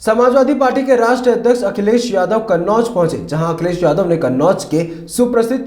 Samajwadi party के राष्ट्रीय अध्यक्ष अखिलेश यादव कन्नौज पहुंचे, जहां अखिलेश यादव ने कन्नौज के सुप्रसिद्ध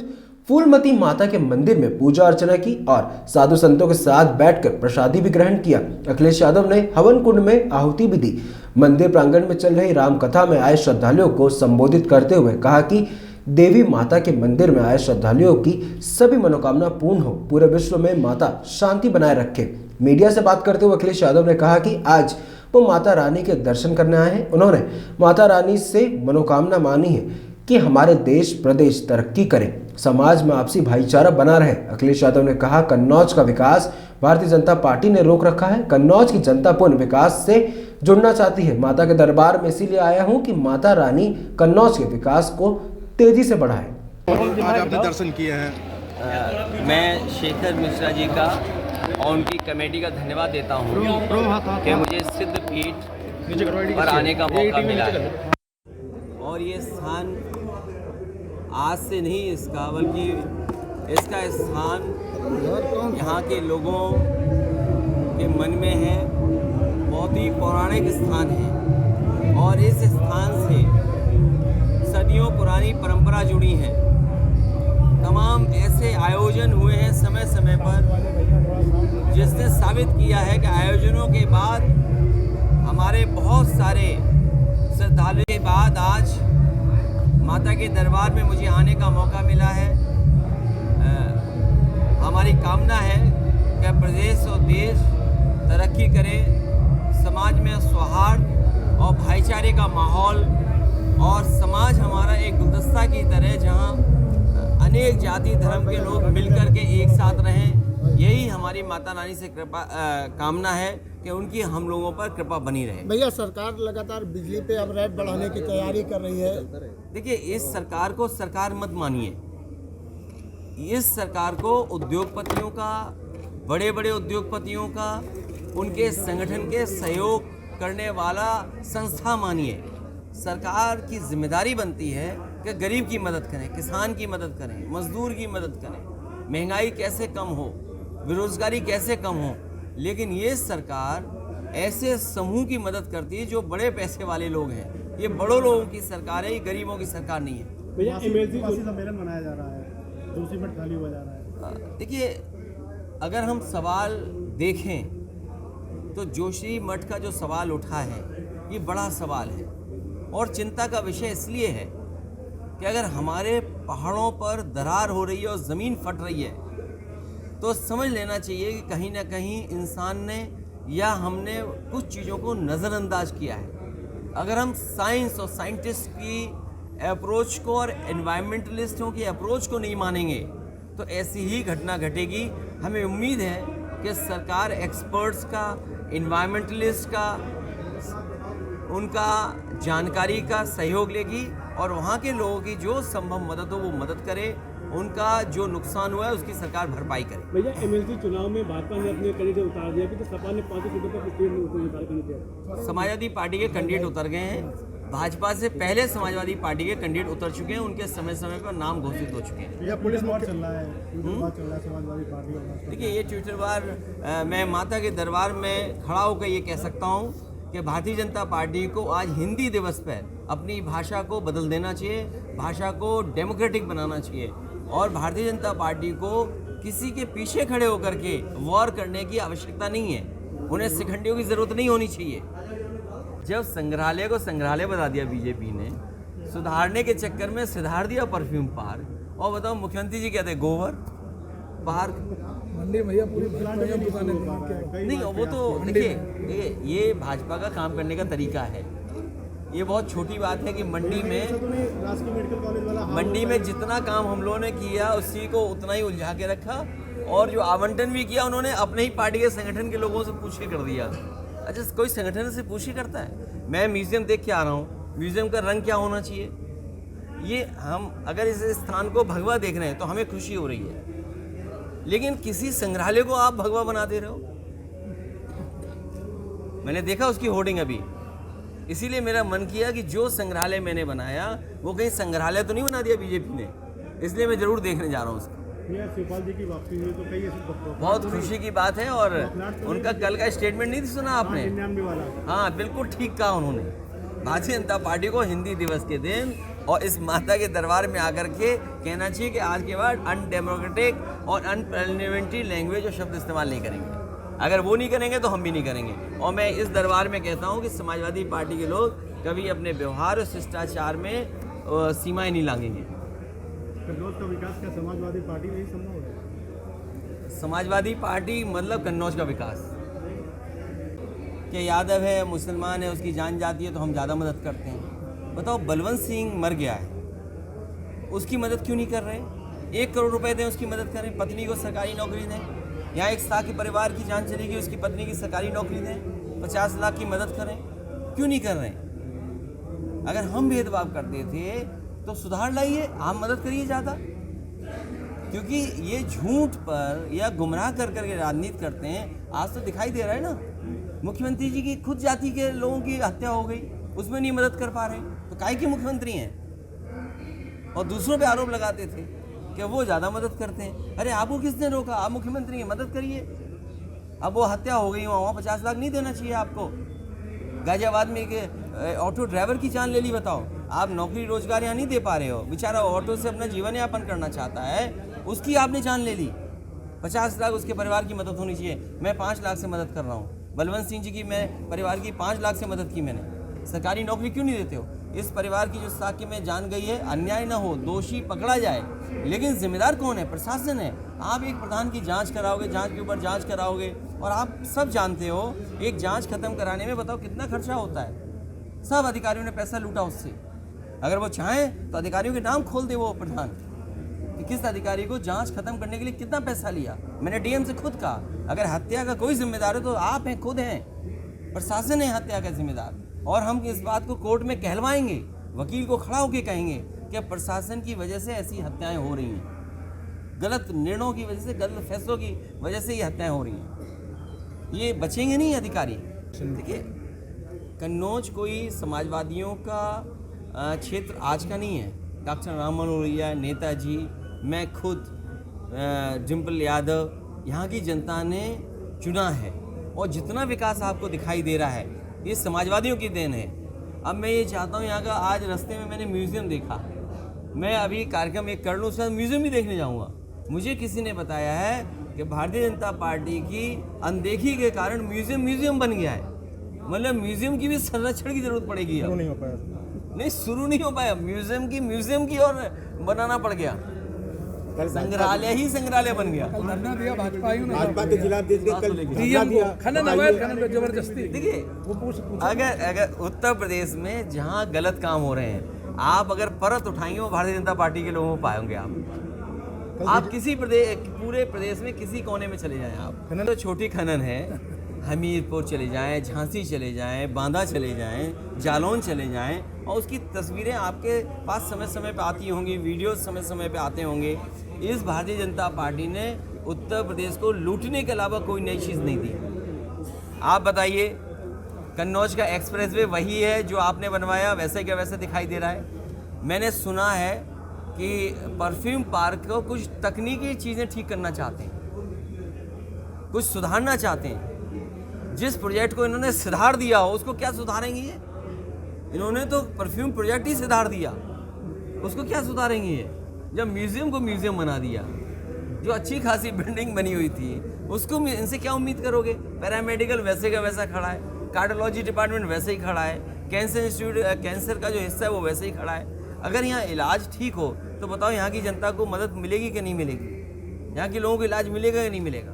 फूलमती माता के मंदिर में पूजा अर्चना की और साधु संतों के साथ बैठकर प्रसादी भी ग्रहण किया। अखिलेश यादव ने हवन कुंड में आहुति भी दी। मंदिर प्रांगण में चल रही राम कथा में आए श्रद्धालुओं को संबोधित करते हुए कहा कि देवी माता के मंदिर में आए श्रद्धालुओं की सभी मनोकामना पूर्ण हो, पूरे विश्व में माता शांति बनाए रखे। मीडिया से बात करते हुए अखिलेश यादव ने कहा कि आज वो माता रानी के दर्शन करने आए हैं। उन्होंने माता रानी से मनोकामना मानी है कि हमारे देश प्रदेश तरक्की करे, समाज में आपसी भाईचारा बना रहे। अखिलेश यादव ने कहा, कन्नौज का विकास भारतीय जनता पार्टी ने रोक रखा है। कन्नौज की जनता पूर्ण विकास से जुड़ना चाहती है। माता के दरबार में इसीलिए आया हूं कि माता रानी कन्नौज के विकास को तेजी से बढ़ाए। आज आपने दर्शन किए हैं। मैं शेखर मिश्रा जी का और उनकी कमेटी का धन्यवाद देता हूँ कि मुझे सिद्ध पीठ पर आने का मौका मिला है। और ये स्थान आज से नहीं इसका, बल्कि इसका स्थान यहाँ के लोगों के मन में है। बहुत ही पौराणिक स्थान है और इस स्थान से सदियों पुरानी परंपरा जुड़ी है। तमाम ऐसे आयोजन हुए हैं समय समय पर, जिसने साबित किया है कि आयोजनों के बाद हमारे बहुत सारे श्रद्धालुओं के बाद आज माता के दरबार में मुझे आने का मौका मिला है। हमारी कामना है कि प्रदेश और देश तरक्की करे, समाज में सौहार्द और भाईचारे का माहौल और समाज हमारा एक गुलदस्ता की तरह जहां अनेक जाति धर्म के लोग मिलकर के एक साथ रहें। यही हमारी माता रानी से कामना है कि उनकी हम लोगों पर कृपा बनी रहे। भैया, सरकार लगातार बिजली पे अब रेट बढ़ाने की तैयारी कर रही है। देखिए, इस सरकार को सरकार मत मानिए। इस सरकार को उद्योगपतियों का, बड़े बड़े उद्योगपतियों का, उनके संगठन के सहयोग करने वाला संस्था मानिए। सरकार की जिम्मेदारी बनती है कि गरीब की मदद करें, किसान की मदद करें, मजदूर की मदद करें, महंगाई कैसे कम हो, बेरोजगारी कैसे कम हो। लेकिन ये सरकार ऐसे समूह की मदद करती है जो बड़े पैसे वाले लोग हैं। ये बड़ों लोगों की सरकार है, ये गरीबों की सरकार नहीं है। भैया, सम्मेलन मनाया जा रहा है, दूसरी मठ खाली हो जा रहा है। देखिए, अगर हम सवाल देखें तो जोशी मठ का जो सवाल उठा है ये बड़ा सवाल है और चिंता का विषय इसलिए है कि अगर हमारे पहाड़ों पर दरार हो रही है और ज़मीन फट रही है तो समझ लेना चाहिए कि कहीं ना कहीं इंसान ने या हमने कुछ चीज़ों को नज़रअंदाज किया है। अगर हम साइंस और साइंटिस्ट की अप्रोच को और एनवायरमेंटलिस्टों की अप्रोच को नहीं मानेंगे तो ऐसी ही घटना घटेगी। हमें उम्मीद है कि सरकार एक्सपर्ट्स का, एनवायरमेंटलिस्ट का, उनका जानकारी का सहयोग लेगी और वहाँ के लोगों की जो संभव मदद हो वो मदद करे। उनका जो नुकसान हुआ है उसकी सरकार भरपाई करे। भैया, एमएलसी चुनाव में भाजपा ने अपने कैंडिडेट उतार दिया कि तो सपा ने 5 सीटों पर उतार। समाजवादी पार्टी के कैंडिडेट उतर गए हैं। भाजपा से पहले समाजवादी पार्टी के कैंडिडेट उतर चुके हैं, उनके समय समय पर नाम घोषित हो चुके हैं। भैया, पुलिस वार चल रहा है, समाजवादी पार्टी। देखिए, ये ट्विटर वार मैं माता के दरबार में खड़ा होकर ये कह सकता हूँ कि भारतीय जनता पार्टी को आज हिंदी दिवस पर अपनी भाषा को बदल देना चाहिए, भाषा को डेमोक्रेटिक बनाना चाहिए और भारतीय जनता पार्टी को किसी के पीछे खड़े होकर के वॉर करने की आवश्यकता नहीं है। उन्हें शिखंडियों की ज़रूरत नहीं होनी चाहिए। जब संग्रहालय को संग्रहालय बना दिया बीजेपी ने, सुधारने के चक्कर में सुधार दिया परफ्यूम पार्क। और बताओ, मुख्यमंत्री जी कहते गोबर पार्क भैया पूरी नहीं। वो तो देखिए, ये भाजपा का काम करने का तरीका है। ये बहुत छोटी बात है कि मंडी में जितना काम हम लोगों ने किया उसी को उतना ही उलझा के रखा और जो आवंटन भी किया उन्होंने अपने ही पार्टी के संगठन के लोगों से पूछ के कर दिया। अच्छा, कोई संगठन से पूछ के करता है? मैं म्यूजियम देख के आ रहा हूँ, म्यूजियम का रंग क्या होना चाहिए? ये हम अगर इस स्थान को भगवा देख रहे हैं तो हमें खुशी हो रही है, लेकिन किसी संग्रहालय को आप भगवा बना दे रहे हो। मैंने देखा उसकी होर्डिंग अभी, इसीलिए मेरा मन किया कि जो संग्रहालय मैंने बनाया वो कहीं संग्रहालय तो नहीं बना दिया बीजेपी ने, इसलिए मैं जरूर देखने जा रहा हूँ उसको। शिवपाल जी की वापसी हुई तो कई बहुत खुशी की बात है। और उनका कल का स्टेटमेंट नहीं सुना आपने? वाला। हाँ, बिल्कुल ठीक कहा उन्होंने। भारतीय जनता पार्टी को हिंदी दिवस के दिन और इस माता के दरबार में आकर के कहना चाहिए कि आज के बाद अनडेमोक्रेटिक और अनपार्लियामेंट्री लैंग्वेज और शब्द इस्तेमाल नहीं करेंगे। अगर वो नहीं करेंगे तो हम भी नहीं करेंगे। और मैं इस दरबार में कहता हूँ कि समाजवादी पार्टी के लोग कभी अपने व्यवहार और शिष्टाचार में सीमाएं नहीं लांघेंगे। कन्नौज का विकास क्या समाजवादी पार्टी में ही संभव है? समाजवादी पार्टी मतलब कन्नौज का विकास। क्या यादव है, मुसलमान है, उसकी जान जाती है तो हम ज़्यादा मदद करते हैं। बताओ, बलवंत सिंह मर गया है, उसकी मदद क्यों नहीं कर रहे? 1 करोड़ रुपए दें, उसकी मदद करें, पत्नी को सरकारी नौकरी दें। यहाँ एक साथी परिवार की जान चलेगी, उसकी पत्नी की सरकारी नौकरी दें, 50 लाख की मदद करें। क्यों नहीं कर रहे? अगर हम भेदभाव करते थे तो सुधार लाइए, आप मदद करिए ज़्यादा। क्योंकि ये झूठ पर या गुमराह कर करके राजनीति करते हैं। आज तो दिखाई दे रहा है ना, मुख्यमंत्री जी की खुद जाति के लोगों की हत्या हो गई, उसमें नहीं मदद कर पा रहे, तो काहे के मुख्यमंत्री हैं? और दूसरों पे आरोप लगाते थे कि वो ज़्यादा मदद करते हैं। अरे आपको किसने रोका? आप मुख्यमंत्री हैं, मदद करिए। अब वो हत्या हो गई, वहाँ 50 लाख नहीं देना चाहिए आपको? गाजियाबाद में एक ऑटो ड्राइवर की जान ले ली। बताओ, आप नौकरी रोजगार यहाँ नहीं दे पा रहे हो, बेचारा ऑटो से अपना जीवन यापन करना चाहता है, उसकी आपने जान ले ली। 50 लाख उसके परिवार की मदद होनी चाहिए। मैं 5 लाख से मदद कर रहा हूँ। बलवंत सिंह जी की मैं परिवार की 5 लाख से मदद की मैंने। सरकारी नौकरी क्यों नहीं देते हो? इस परिवार की जो साक्ष्य में जान गई है, अन्याय ना हो, दोषी पकड़ा जाए, लेकिन जिम्मेदार कौन है? प्रशासन है। आप एक प्रधान की जांच कराओगे, जांच के ऊपर जांच कराओगे, और आप सब जानते हो एक जांच खत्म कराने में बताओ कितना खर्चा होता है। सब अधिकारियों ने पैसा लूटा उससे। अगर वो चाहें तो अधिकारियों के नाम खोल दे वो प्रधान कि किस अधिकारी को जांच खत्म करने के लिए कितना पैसा लिया। मैंने डीएम से खुद कहा, अगर हत्या का कोई जिम्मेदार है तो आप हैं, खुद हैं, प्रशासन है हत्या का जिम्मेदार। और हम इस बात को कोर्ट में कहलवाएंगे, वकील को खड़ा होकर कहेंगे कि प्रशासन की वजह से ऐसी हत्याएं हो रही हैं, गलत निर्णयों की वजह से, गलत फैसलों की वजह से ये हत्याएं हो रही हैं। ये बचेंगे नहीं अधिकारी। देखिए, कन्नौज कोई समाजवादियों का क्षेत्र आज का नहीं है। डॉक्टर राम मनोहर, नेताजी, मैं खुद, डिम्पल यादव, यहाँ की जनता ने चुना है। और जितना विकास आपको दिखाई दे रहा है ये समाजवादियों की देन है। अब मैं ये चाहता हूँ, यहाँ का आज रास्ते में मैंने म्यूज़ियम देखा, मैं अभी कार्यक्रम एक कर लूँ, उसके बाद म्यूज़ियम भी देखने जाऊँगा। मुझे किसी ने बताया है कि भारतीय जनता पार्टी की अनदेखी के कारण म्यूज़ियम बन गया है। मतलब म्यूज़ियम की भी संरक्षण की जरूरत पड़ेगी। अब नहीं हो पाया, नहीं, शुरू नहीं हो पाया। म्यूज़ियम की और बनाना पड़ गया। संग्रहालय ही संग्रहालय बन गया। भाजपा के जिलाध्यक्ष खनन अवैध खनन पे जबरदस्ती। देखिए, अगर उत्तर प्रदेश में जहाँ गलत काम हो रहे हैं, आप अगर परत उठाएंगे वो भारतीय जनता पार्टी के लोगों को पाएंगे। आप किसी पूरे प्रदेश में किसी कोने में चले जाएं, आप तो छोटी खनन है, हमीरपुर चले जाएं, झांसी चले जाएं, बांदा चले जाएं, जालौन चले जाएं, और उसकी तस्वीरें आपके पास समय समय पे आती होंगी, वीडियोस समय समय पे आते होंगे। इस भारतीय जनता पार्टी ने उत्तर प्रदेश को लूटने के अलावा कोई नई चीज़ नहीं दी। आप बताइए, कन्नौज का एक्सप्रेसवे वही है जो आपने बनवाया, वैसे क्या वैसे दिखाई दे रहा है। मैंने सुना है कि परफ्यूम पार्क को कुछ तकनीकी चीज़ें ठीक करना चाहते हैं, कुछ सुधारना चाहते हैं। जिस प्रोजेक्ट को इन्होंने सुधार दिया हो उसको क्या सुधारेंगे ये? इन्होंने तो परफ्यूम प्रोजेक्ट ही सुधार दिया, उसको क्या सुधारेंगे ये? जब म्यूज़ियम को म्यूज़ियम बना दिया, जो अच्छी खासी बिल्डिंग बनी हुई थी उसको इनसे क्या उम्मीद करोगे? पैरामेडिकल वैसे का वैसा खड़ा है, कार्डियोलॉजी डिपार्टमेंट वैसे ही खड़ा है, कैंसर इंस्टीट्यूट, कैंसर का जो हिस्सा है वो वैसे ही खड़ा है। अगर यहाँ इलाज ठीक हो तो बताओ यहाँ की जनता को मदद मिलेगी कि नहीं मिलेगी? यहाँ के लोगों को इलाज मिलेगा या नहीं मिलेगा?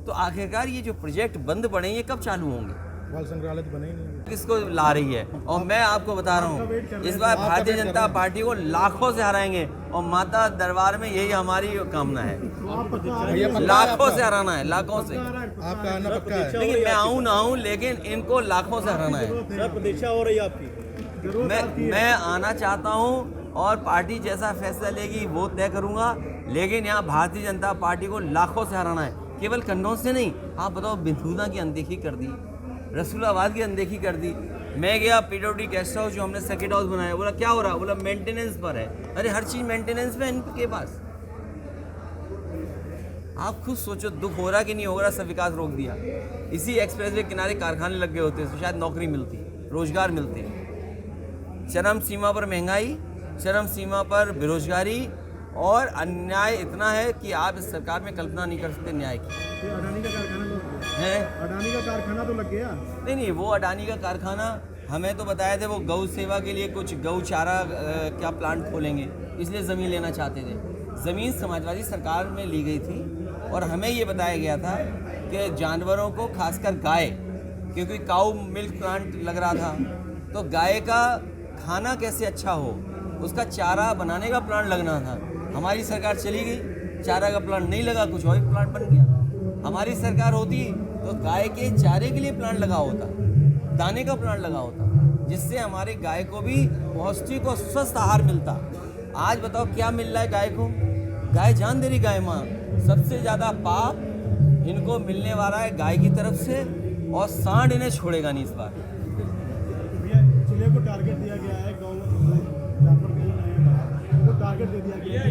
तो आखिरकार ये जो प्रोजेक्ट बंद पड़े ये कब चालू होंगे? बाल संग्रहालय तो बने ही नहीं। किसको ला रही है? और मैं आपको बता रहा हूँ, इस बार भारतीय जनता पार्टी को लाखों से हराएंगे, और माता दरबार में यही हमारी कामना है, लाखों से हराना है, लाखों से। आपका आना पक्का है? लेकिन मैं आऊँ ना आऊँ, लेकिन इनको लाखों से हराना है। प्रतीक्षा हो रही है आपकी? मैं आना चाहता हूँ और पार्टी जैसा फैसला लेगी वो तय करूँगा, लेकिन यहाँ भारतीय जनता पार्टी को लाखों से हराना है। केवल कन्नौज से नहीं, आप बताओ, बिंदुदा की अनदेखी कर दी, रसूलाबाद की अनदेखी कर दी। मैं गया पीडब्ल्यूडी गेस्ट हाउस जो हमने सर्किट हाउस बनाया, बोला क्या हो रहा? बोला मेंटेनेंस पर है। अरे हर चीज़ मेंटेनेंस पे इनके पास। आप खुद सोचो, दुख हो रहा कि नहीं हो रहा, सब विकास रोक दिया। इसी एक्सप्रेस वे किनारे कारखाने लग गए होते तो शायद नौकरी मिलती, रोजगार मिलते। चरम सीमा पर महंगाई, चरम सीमा पर बेरोजगारी और अन्याय इतना है कि आप इस सरकार में कल्पना नहीं कर सकते न्याय की। ये अडानी का कारखाना तो है अडानी का कारखाना तो लग गया। नहीं, वो अडानी का कारखाना हमें तो बताए थे वो गौ सेवा के लिए कुछ गौ चारा क्या प्लांट खोलेंगे, इसलिए ज़मीन लेना चाहते थे। ज़मीन समाजवादी सरकार में ली गई थी और हमें ये बताया गया था कि जानवरों को, खासकर गाय, क्योंकि काऊ मिल्क प्लांट लग रहा था, तो गाय का खाना कैसे अच्छा हो उसका चारा बनाने का प्लांट लगना था। हमारी सरकार चली गई, चारा का प्लांट नहीं लगा, कुछ और प्लांट बन गया। हमारी सरकार होती तो गाय के चारे के लिए प्लांट लगा होता, दाने का प्लांट लगा होता, जिससे हमारे गाय को भी पौष्टिक और स्वस्थ आहार मिलता। आज बताओ क्या मिल रहा है गाय को? गाय जान दे रही, गाय माँ। सबसे ज़्यादा पाप इनको मिलने वाला है गाय की तरफ से, और सांड इन्हें छोड़ेगा नहीं इस बार। भैया जिले को टारगेट दिया गया है, गौ जानवर के लिए वो टारगेट दे दिया गया है।